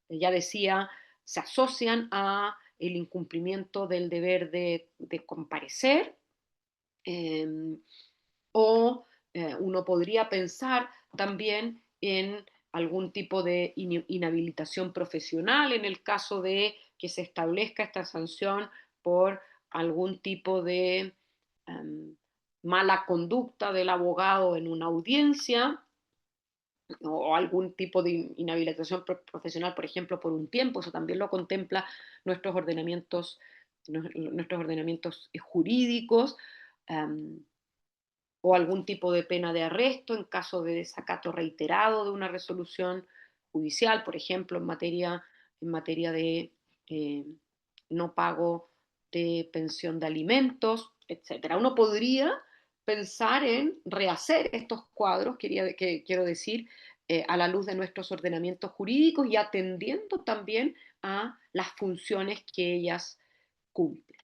ya decía, se asocian a el incumplimiento del deber de comparecer, eh, o uno podría pensar también en algún tipo de inhabilitación profesional en el caso de que se establezca esta sanción por algún tipo de um, mala conducta del abogado en una audiencia o algún tipo de inhabilitación profesional, por ejemplo, por un tiempo. Eso también lo contempla nuestros ordenamientos, nuestros ordenamientos jurídicos. Um, o algún tipo de pena de arresto en caso de desacato reiterado de una resolución judicial, por ejemplo, en materia de eh, no pago de pensión de alimentos, etcétera. Uno podría pensar en rehacer estos cuadros, quiero decir, a la luz de nuestros ordenamientos jurídicos y atendiendo también a las funciones que ellas cumplen.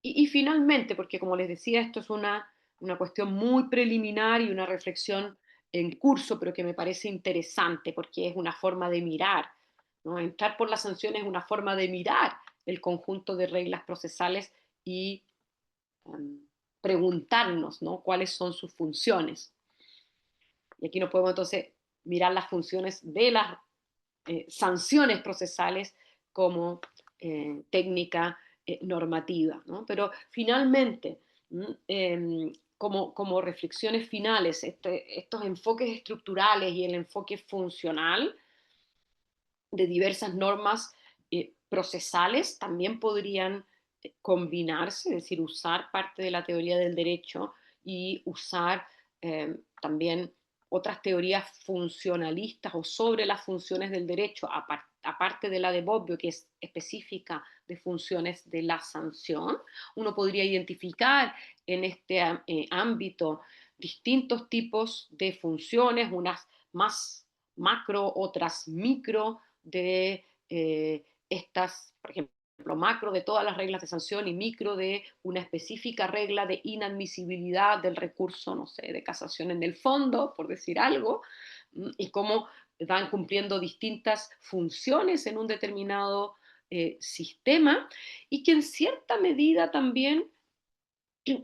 Y finalmente, porque como les decía, esto es una cuestión muy preliminar y una reflexión en curso, pero que me parece interesante porque es una forma de mirar, ¿no? Entrar por las sanciones es una forma de mirar el conjunto de reglas procesales y preguntarnos, ¿no? Cuáles son sus funciones. Y aquí nos podemos entonces mirar las funciones de las sanciones procesales como técnica normativa, ¿no? Pero finalmente, como reflexiones finales, estos enfoques estructurales y el enfoque funcional de diversas normas procesales también podrían combinarse, es decir, usar parte de la teoría del derecho y usar también otras teorías funcionalistas o sobre las funciones del derecho, aparte de la de Bobbio, que es específica de funciones de la sanción. Uno podría identificar en este ámbito distintos tipos de funciones, unas más macro, otras micro, de estas, por ejemplo, macro de todas las reglas de sanción y micro de una específica regla de inadmisibilidad del recurso, no sé, de casación en el fondo, por decir algo, y cómo van cumpliendo distintas funciones en un determinado sistema y que en cierta medida también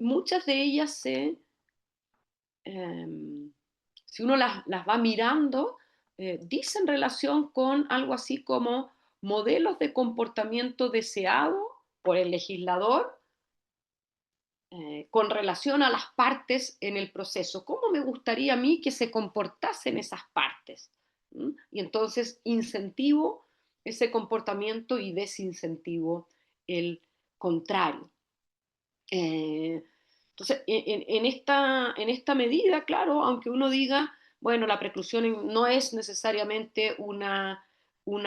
muchas de ellas si uno las va mirando, dicen relación con algo así como modelos de comportamiento deseado por el legislador con relación a las partes en el proceso. ¿Cómo me gustaría a mí que se comportasen esas partes? Y entonces incentivo ese comportamiento y desincentivo el contrario. Eh, entonces, en esta medida, claro, aunque uno diga, bueno, la preclusión no es necesariamente una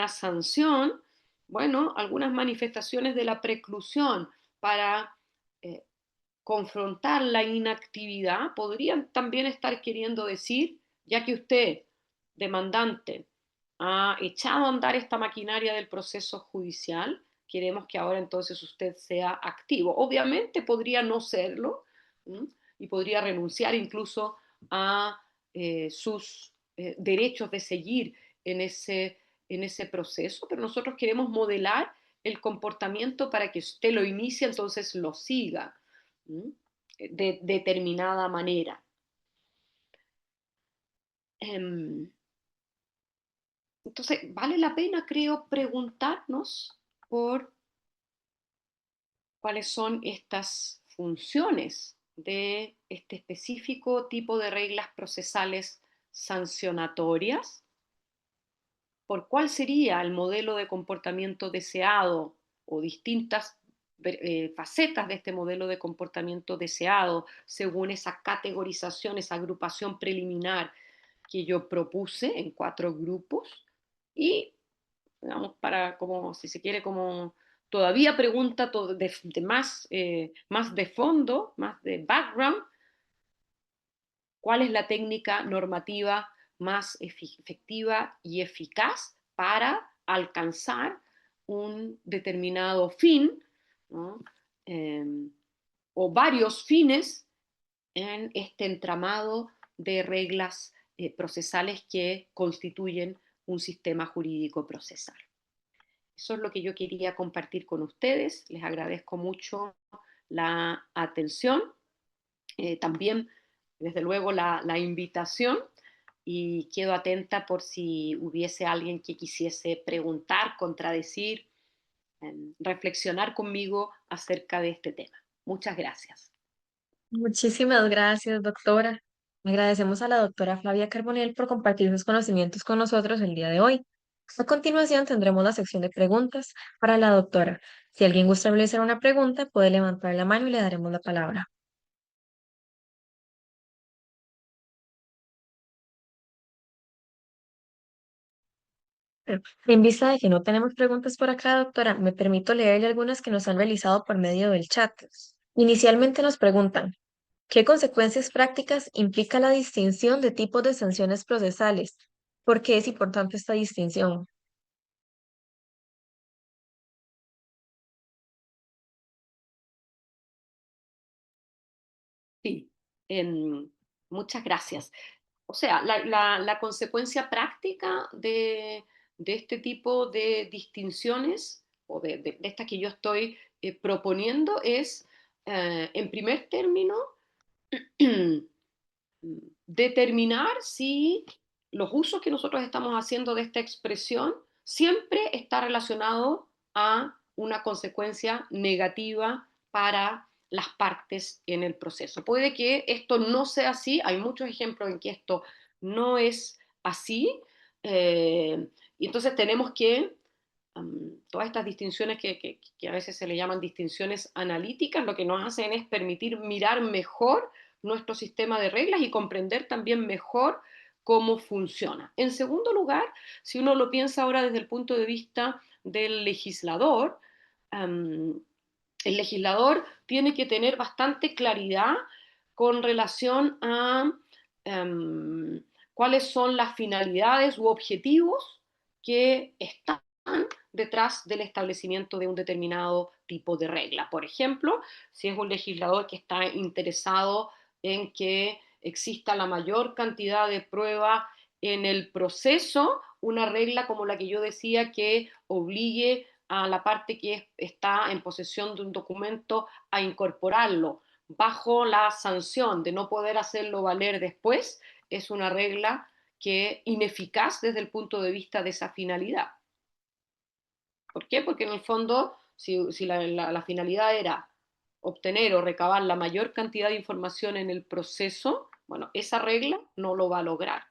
sanción, bueno, algunas manifestaciones de la preclusión para eh, confrontar la inactividad podrían también estar queriendo decir, ya que usted, demandante, ha echado a andar esta maquinaria del proceso judicial, queremos que ahora entonces usted sea activo. Obviamente podría no serlo, ¿m? Y podría renunciar incluso a sus derechos de seguir en en ese proceso, pero nosotros queremos modelar el comportamiento para que usted lo inicie, entonces lo siga de determinada manera. Entonces, vale la pena, creo, preguntarnos por cuáles son estas funciones de este específico tipo de reglas procesales sancionatorias, por cuál sería el modelo de comportamiento deseado o distintas facetas de este modelo de comportamiento deseado según esa categorización, esa agrupación preliminar que yo propuse en 4 grupos y, digamos, para como, si se quiere, como todavía pregunta de más, más de fondo, más de background, ¿cuál es la técnica normativa más efectiva y eficaz para alcanzar un determinado fin, ¿no? Eh, o varios fines en este entramado de reglas procesales que constituyen un sistema jurídico procesal? Eso es lo que yo quería compartir con ustedes. Les agradezco mucho la atención. También, desde luego, la invitación y quedo atenta por si hubiese alguien que quisiese preguntar, contradecir, reflexionar conmigo acerca de este tema. Muchas gracias. Muchísimas gracias, doctora. Agradecemos a la doctora Flavia Carbonell por compartir sus conocimientos con nosotros el día de hoy. A continuación tendremos la sección de preguntas para la doctora. Si alguien gusta realizar una pregunta, puede levantar la mano y le daremos la palabra. En vista de que no tenemos preguntas por acá, doctora, me permito leerle algunas que nos han realizado por medio del chat. Inicialmente nos preguntan, ¿qué consecuencias prácticas implica la distinción de tipos de sanciones procesales? ¿Por qué es importante esta distinción? Sí, muchas gracias. O sea, la consecuencia práctica de este tipo de distinciones o de estas que yo estoy proponiendo es, en primer término, determinar si los usos que nosotros estamos haciendo de esta expresión siempre está relacionado a una consecuencia negativa para las partes en el proceso. Puede que esto no sea así, hay muchos ejemplos en que esto no es así, y entonces tenemos que todas estas distinciones que a veces se le llaman distinciones analíticas, lo que nos hacen es permitir mirar mejor nuestro sistema de reglas y comprender también mejor cómo funciona. En segundo lugar, si uno lo piensa ahora desde el punto de vista del legislador, um, el legislador tiene que tener bastante claridad con relación a cuáles son las finalidades u objetivos que están detrás del establecimiento de un determinado tipo de regla. Por ejemplo, si es un legislador que está interesado en que exista la mayor cantidad de pruebas en el proceso, una regla como la que yo decía que obligue a la parte que está en posesión de un documento a incorporarlo bajo la sanción de no poder hacerlo valer después, es una regla que ineficaz desde el punto de vista de esa finalidad. ¿Por qué? Porque en el fondo, si la finalidad era obtener o recabar la mayor cantidad de información en el proceso, bueno, esa regla no lo va a lograr.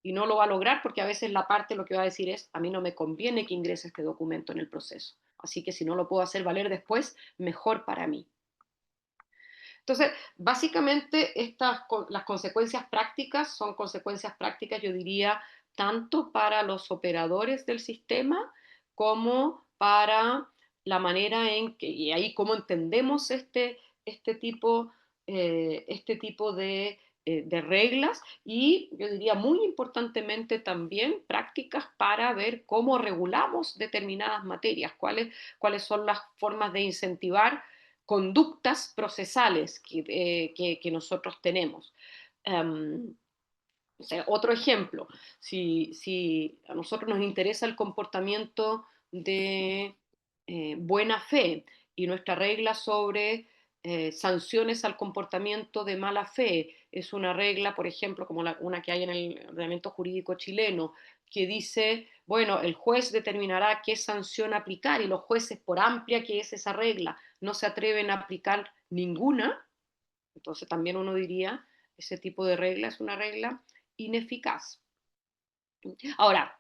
Y no lo va a lograr porque a veces la parte lo que va a decir es, a mí no me conviene que ingrese este documento en el proceso. Así que si no lo puedo hacer valer después, mejor para mí. Entonces, básicamente las consecuencias prácticas son consecuencias prácticas, yo diría, tanto para los operadores del sistema como para la manera en que, y ahí cómo entendemos este tipo de reglas y yo diría muy importantemente también prácticas para ver cómo regulamos determinadas materias, cuáles son las formas de incentivar conductas procesales que nosotros tenemos. O sea, otro ejemplo, si a nosotros nos interesa el comportamiento de buena fe y nuestra regla sobre sanciones al comportamiento de mala fe es una regla, por ejemplo, como una que hay en el ordenamiento jurídico chileno, que dice, bueno, el juez determinará qué sanción aplicar y los jueces, por amplia que es esa regla, no se atreven a aplicar ninguna, entonces también uno diría, ese tipo de regla es una regla ineficaz. Ahora,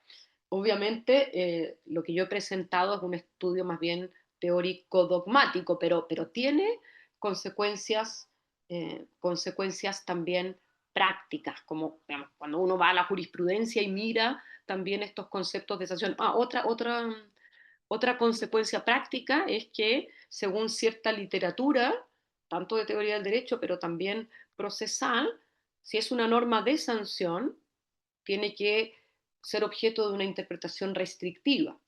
obviamente, lo que yo he presentado es un estudio más bien teórico dogmático, pero tiene consecuencias, consecuencias también prácticas, como digamos, cuando uno va a la jurisprudencia y mira también estos conceptos de sanción. Otra consecuencia práctica es que, según cierta literatura, tanto de teoría del derecho, pero también procesal, si es una norma de sanción, tiene que ser objeto de una interpretación restrictiva.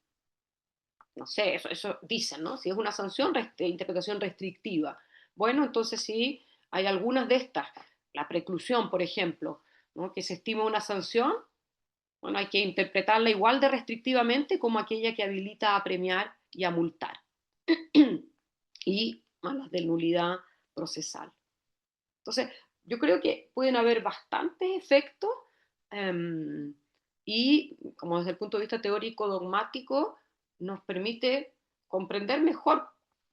No sé, eso dicen, ¿no? Si es una sanción, interpretación restrictiva. Bueno, entonces sí, hay algunas de estas. La preclusión, por ejemplo, ¿no? Que se estima una sanción, bueno, hay que interpretarla igual de restrictivamente como aquella que habilita a premiar y a multar. Y a las de nulidad procesal. Entonces, yo creo que pueden haber bastantes efectos um, y, como desde el punto de vista teórico dogmático, nos permite comprender mejor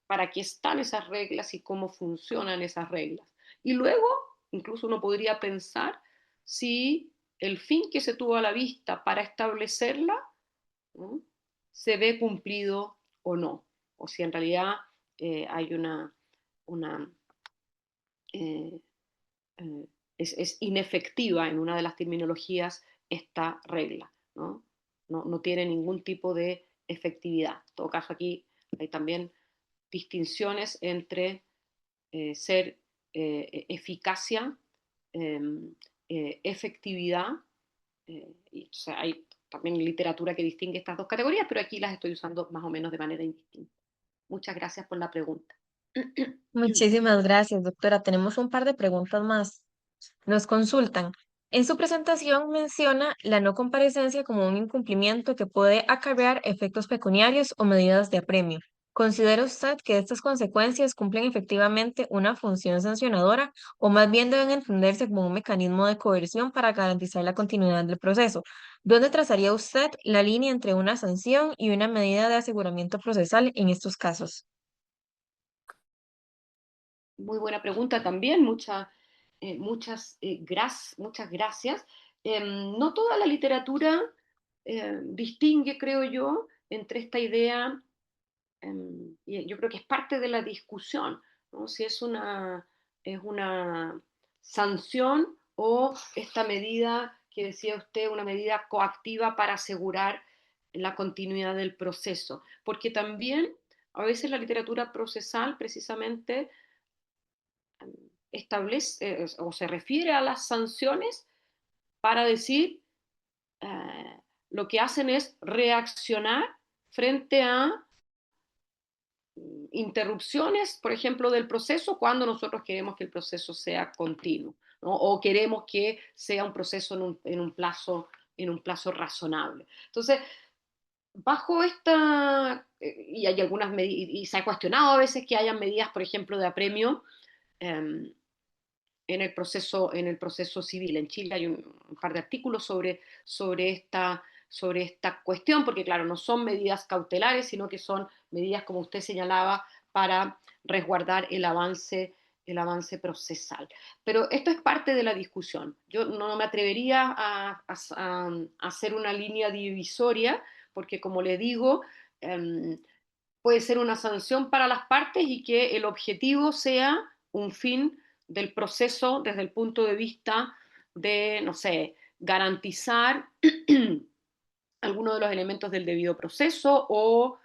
para qué están esas reglas y cómo funcionan esas reglas. Y luego, incluso uno podría pensar si el fin que se tuvo a la vista para establecerla, ¿no?, se ve cumplido o no, o si en realidad hay una eh, es inefectiva en una de las terminologías esta regla, ¿no? No tiene ningún tipo de efectividad. En todo caso, aquí hay también distinciones entre ser eficacia, eh, efectividad, y, o sea, hay también literatura que distingue estas dos categorías, pero aquí las estoy usando más o menos de manera indistinta. Muchas gracias por la pregunta. Muchísimas gracias, doctora. Tenemos un par de preguntas más. Nos consultan. En su presentación menciona la no comparecencia como un incumplimiento que puede acarrear efectos pecuniarios o medidas de apremio. ¿Considera usted que estas consecuencias cumplen efectivamente una función sancionadora o más bien deben entenderse como un mecanismo de coerción para garantizar la continuidad del proceso? ¿Dónde trazaría usted la línea entre una sanción y una medida de aseguramiento procesal en estos casos? Muy buena pregunta también, muchas gracias. No toda la literatura distingue, creo yo, entre esta idea, y yo creo que es parte de la discusión, ¿no? Si es una sanción o esta medida que decía usted, una medida coactiva para asegurar la continuidad del proceso. Porque también a veces la literatura procesal precisamente establece o se refiere a las sanciones para decir lo que hacen es reaccionar frente a interrupciones, por ejemplo, del proceso cuando nosotros queremos que el proceso sea continuo, ¿no? O queremos que sea un proceso en un plazo razonable. Entonces, bajo esta, y hay algunas medidas, y se ha cuestionado a veces que hayan medidas, por ejemplo, de apremio, eh, en el proceso civil. En Chile hay un par de artículos sobre esta cuestión, porque claro, no son medidas cautelares, sino que son medidas, como usted señalaba, para resguardar el avance procesal. Pero esto es parte de la discusión. Yo no me atrevería a hacer una línea divisoria, porque como le digo, puede ser una sanción para las partes y que el objetivo sea un fin del proceso desde el punto de vista de, no sé, garantizar alguno de los elementos del debido proceso o,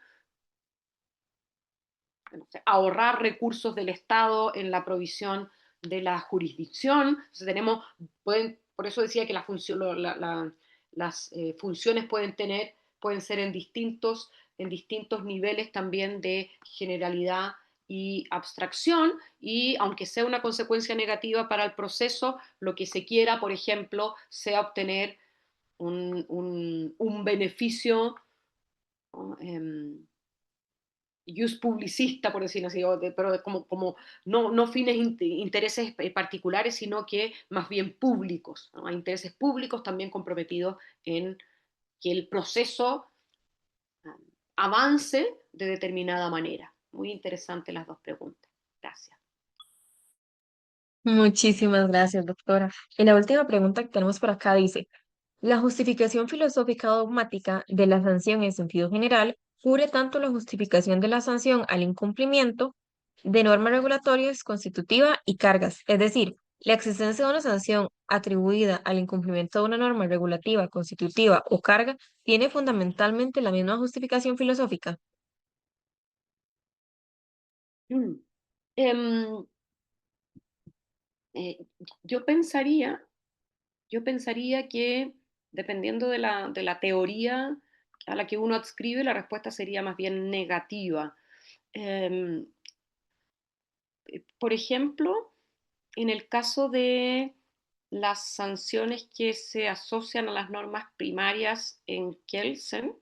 no sé, ahorrar recursos del Estado en la provisión de la jurisdicción. Entonces por eso decía que las funciones pueden ser en distintos niveles también de generalidad y abstracción, y aunque sea una consecuencia negativa para el proceso, lo que se quiera, por ejemplo, sea obtener un beneficio, ¿no? Use publicista, por decirlo así, pero como no fines, intereses particulares, sino que más bien públicos, ¿no? Hay intereses públicos también comprometidos en que el proceso avance de determinada manera. Muy interesantes las dos preguntas. Gracias. Muchísimas gracias, doctora. Y la última pregunta que tenemos por acá dice, la justificación filosófica dogmática de la sanción en sentido general cubre tanto la justificación de la sanción al incumplimiento de normas regulatorias constitutiva y cargas, es decir, la existencia de una sanción atribuida al incumplimiento de una norma regulativa, constitutiva o carga tiene fundamentalmente la misma justificación filosófica. Mm. Em, eh, yo pensaría, yo pensaría que dependiendo de la teoría a la que uno adscribe, la respuesta sería más bien negativa. Em, por ejemplo, en el caso de las sanciones que se asocian a las normas primarias en Kelsen,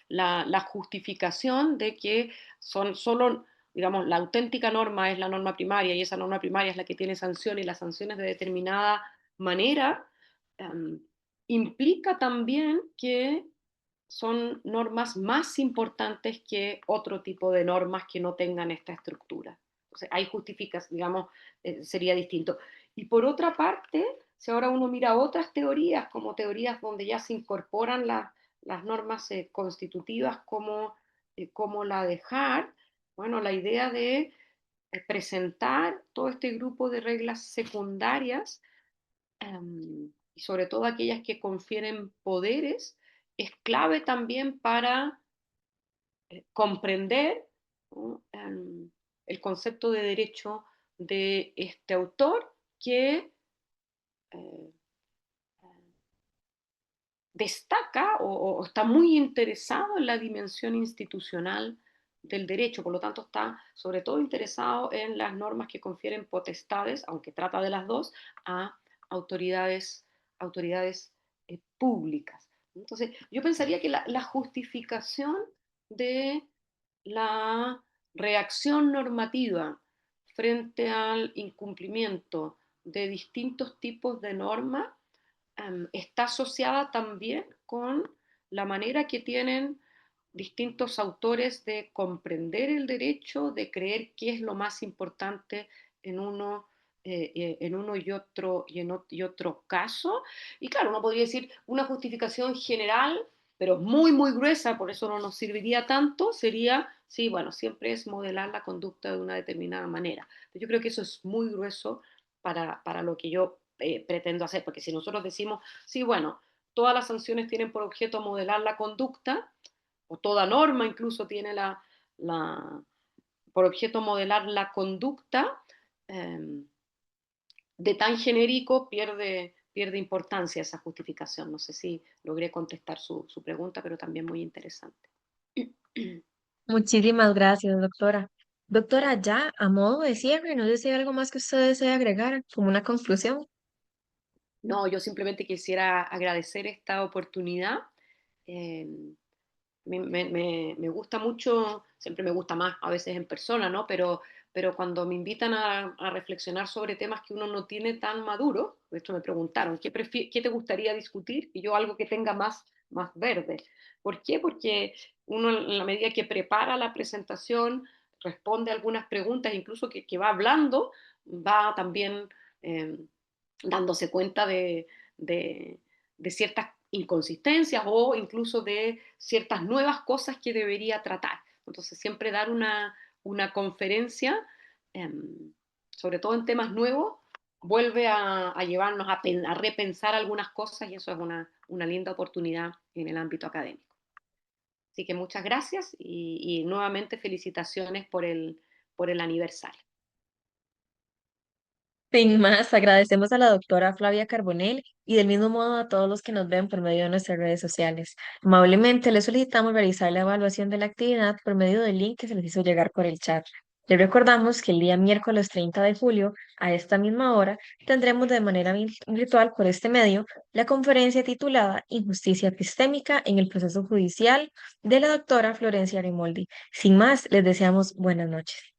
la justificación de que son solo, digamos, la auténtica norma es la norma primaria y esa norma primaria es la que tiene sanción y las sanciones de determinada manera, um, implica también que son normas más importantes que otro tipo de normas que no tengan esta estructura. Entonces, ahí justificas, digamos, sería distinto. Y por otra parte, si ahora uno mira otras teorías, como teorías donde ya se incorporan las normas constitutivas como la de Hart, bueno, la idea de presentar todo este grupo de reglas secundarias y sobre todo aquellas que confieren poderes, es clave también para comprender, ¿no? El concepto de derecho de este autor que eh, destaca o está muy interesado en la dimensión institucional del derecho, por lo tanto está sobre todo interesado en las normas que confieren potestades, aunque trata de las dos, a autoridades, autoridades públicas. Entonces, yo pensaría que la justificación de la reacción normativa frente al incumplimiento de distintos tipos de normas está asociada también con la manera que tienen distintos autores de comprender el derecho, de creer qué es lo más importante en uno y otro caso. Y claro, uno podría decir una justificación general, pero muy, muy gruesa, por eso no nos serviría tanto, sería, sí, bueno, siempre es modelar la conducta de una determinada manera. Yo creo que eso es muy grueso para lo que yo pretendo hacer, porque si nosotros decimos, sí, bueno, todas las sanciones tienen por objeto modelar la conducta, o toda norma incluso tiene por objeto modelar la conducta, eh, de tan genérico pierde importancia esa justificación. No sé si logré contestar su pregunta, pero también muy interesante. Muchísimas gracias, doctora. Doctora, ya a modo de cierre, no sé si hay algo más que usted desee agregar como una conclusión. No, yo simplemente quisiera agradecer esta oportunidad. Eh, me gusta mucho, siempre me gusta más a veces en persona, ¿no? Pero cuando me invitan a reflexionar sobre temas que uno no tiene tan maduro, de hecho me preguntaron, ¿qué te gustaría discutir? Y yo algo que tenga más verde. ¿Por qué? Porque uno en la medida que prepara la presentación, responde algunas preguntas, incluso que va hablando, va también eh, dándose cuenta de, de ciertas inconsistencias o incluso de ciertas nuevas cosas que debería tratar. Entonces, siempre dar una conferencia, eh, sobre todo en temas nuevos, vuelve a llevarnos a repensar algunas cosas y eso es una linda oportunidad en el ámbito académico. Así que muchas gracias y nuevamente felicitaciones por el aniversario. Sin más, agradecemos a la doctora Flavia Carbonell y del mismo modo a todos los que nos ven por medio de nuestras redes sociales. Amablemente les solicitamos realizar la evaluación de la actividad por medio del link que se les hizo llegar por el chat. Les recordamos que el día miércoles 30 de julio, a esta misma hora, tendremos de manera virtual por este medio la conferencia titulada Injusticia epistémica en el proceso judicial de la doctora Florencia Rimoldi. Sin más, les deseamos buenas noches.